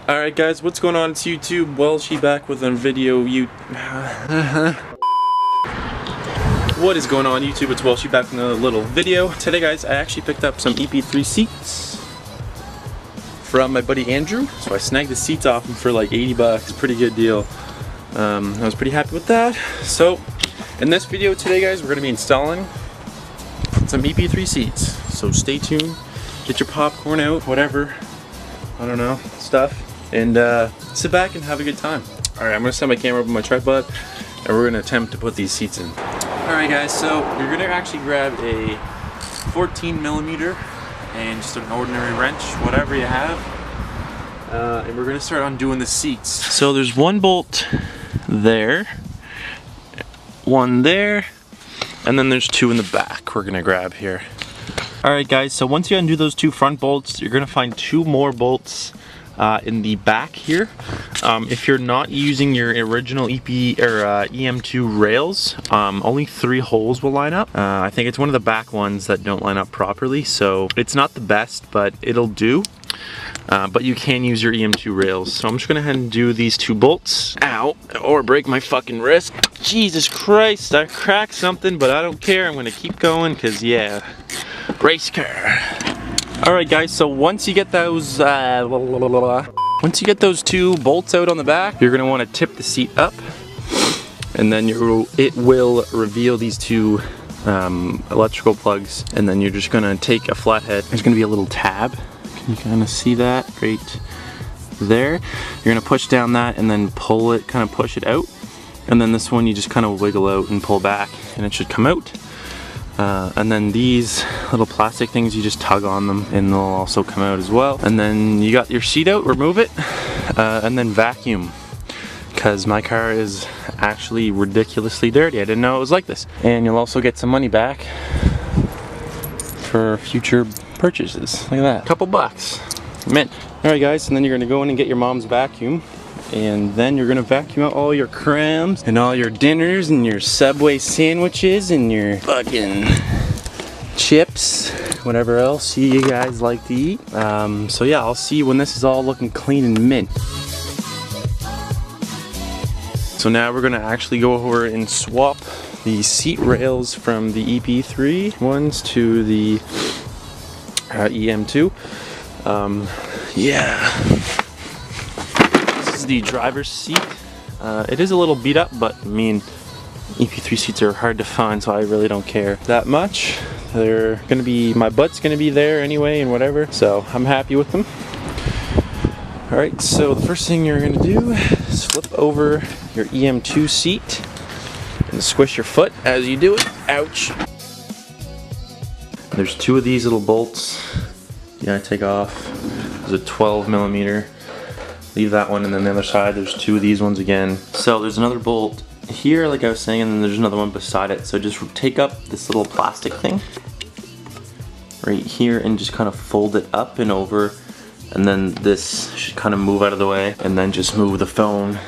Alright guys, what's going on? It's YouTube. Welshy back with a video. What is going on YouTube? It's Welshy back with another little video. Today guys, I actually picked up some EP3 seats from my buddy Andrew. So I snagged the seats off him for like 80 bucks. Pretty good deal. I was pretty happy with that. So in this video today guys, we're going to be installing some EP3 seats. So stay tuned. Get your popcorn out, whatever. I don't know, stuff. And sit back and have a good time. Alright, I'm going to set my camera up on my tripod and we're going to attempt to put these seats in. Alright guys, so you're going to actually grab a 14mm and just an ordinary wrench, whatever you have. And we're going to start undoing the seats. So there's one bolt there, one there, and then there's two in the back we're going to grab here. Alright guys, so once you undo those two front bolts, you're going to find two more bolts in the back here. If you're not using your original EM2 rails, only 3 holes will line up. I think it's one of the back ones that don't line up properly, so it's not the best, but it'll do. But you can use your EM2 rails. So I'm just gonna head and do these 2 bolts. Ow, or break my fucking wrist. Jesus Christ, I cracked something, but I don't care. I'm gonna keep going, cause yeah, race car. Alright guys, so once you get those 2 bolts out on the back, you're gonna want to tip the seat up, and then it will reveal these 2 electrical plugs, and then you're just gonna take a flathead. There's gonna be a little tab. Can you kind of see that right there? You're gonna push down that and then pull it, kind of push it out, and then this one you just kind of wiggle out and pull back, and it should come out. And then these little plastic things, you just tug on them and they'll also come out as well. And then you got your seat out, remove it, and then vacuum, because my car is actually ridiculously dirty. I didn't know it was like this. And you'll also get some money back for future purchases. Look at that, couple bucks, mint. Alright guys, and then you're gonna go in and get your mom's vacuum, and then you're gonna vacuum out all your crumbs and all your dinners and your Subway sandwiches and your fucking chips, whatever else you guys like to eat. So yeah, I'll see you when this is all looking clean and mint. So now we're gonna actually go over and swap the seat rails from the EP3 ones to the EM2. Yeah. The driver's seat. It is a little beat up, but I mean, EP3 seats are hard to find, so I really don't care that much. They're gonna be, my butt's gonna be there anyway and whatever, so I'm happy with them. Alright, so the first thing you're gonna do is flip over your EM2 seat and squish your foot as you do it. Ouch. There's 2 of these little bolts you gotta take off. There's a 12mm. Leave that one, and then the other side there's 2 of these ones again. So there's another bolt here, like I was saying, and then there's another one beside it. So just take up this little plastic thing right here and just kind of fold it up and over, and then this should kind of move out of the way, and then just move the foam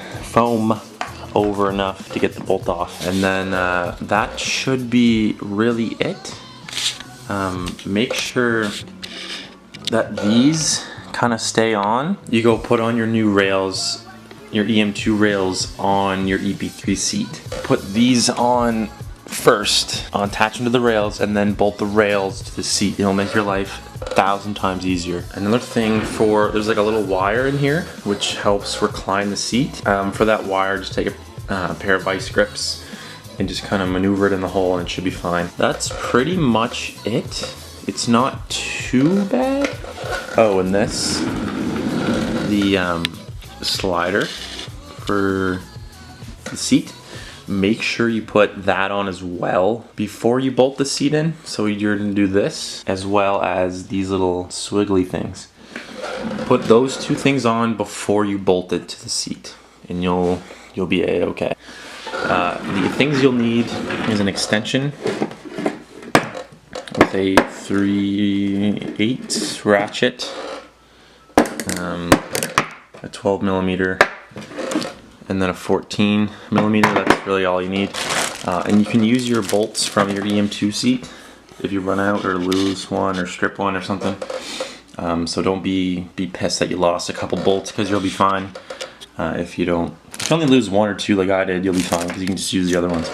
over enough to get the bolt off, and then that should be really it. Make sure that these kind of stay on. You go put on your new rails, your EM2 rails on your EP3 seat. Put these on first, attach them to the rails, and then bolt the rails to the seat. It'll make your life 1,000 times easier. Another thing, there's like a little wire in here which helps recline the seat. For that wire, just take a pair of vice grips and just kind of maneuver it in the hole, and it should be fine. That's pretty much it. It's not too bad. Oh, and this, the slider for the seat, make sure you put that on as well before you bolt the seat in. So you're gonna do this as well as these little swiggly things. Put those 2 things on before you bolt it to the seat, and you'll be a-okay. The things you'll need is an extension with a 3/8 ratchet, a 12mm, and then a 14mm. That's really all you need. And you can use your bolts from your EM2 seat if you run out or lose one or strip one or something. So don't be pissed that you lost a couple bolts, because you'll be fine. If you only lose one or two like I did, you'll be fine, because you can just use the other ones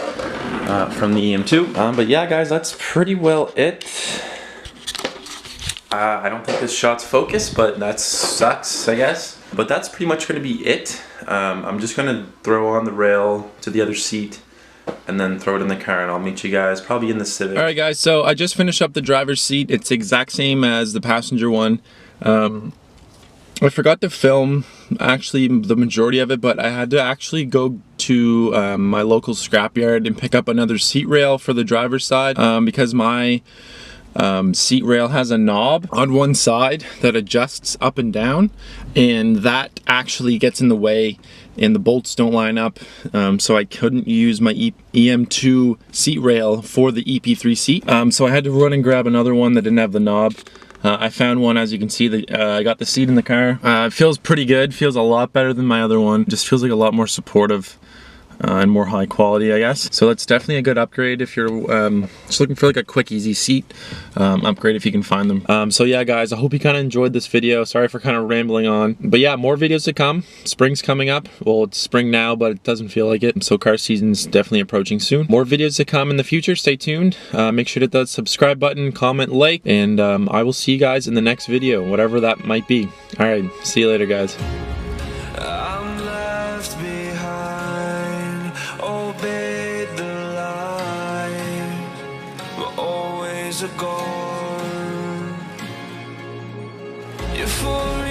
from the EM2. But yeah, guys, that's pretty well it. I don't think this shot's focused, but that sucks, I guess. But that's pretty much going to be it. I'm just going to throw on the rail to the other seat and then throw it in the car, and I'll meet you guys probably in the Civic. Alright guys, so I just finished up the driver's seat. It's the exact same as the passenger one. I forgot to film actually the majority of it, but I had to actually go to my local scrapyard and pick up another seat rail for the driver's side because my seat rail has a knob on one side that adjusts up and down, and that actually gets in the way and the bolts don't line up, so I couldn't use my EM2 seat rail for the EP3 seat. So I had to run and grab another one that didn't have the knob. I found one, as you can see. I got the seat in the car. It feels pretty good, feels a lot better than my other one. Just feels like a lot more supportive and more high quality, I guess. So that's definitely a good upgrade if you're just looking for like a quick, easy seat upgrade, if you can find them. So yeah, guys, I hope you kind of enjoyed this video. Sorry for kind of rambling on, but yeah, more videos to come. Spring's coming up. Well, it's spring now, but it doesn't feel like it. So car season's definitely approaching soon. More videos to come in the future. Stay tuned. Make sure to hit that subscribe button, comment, like, and I will see you guys in the next video, whatever that might be. All right, see you later, guys. I'm left behind, obeyed the line, but always a gone. You're for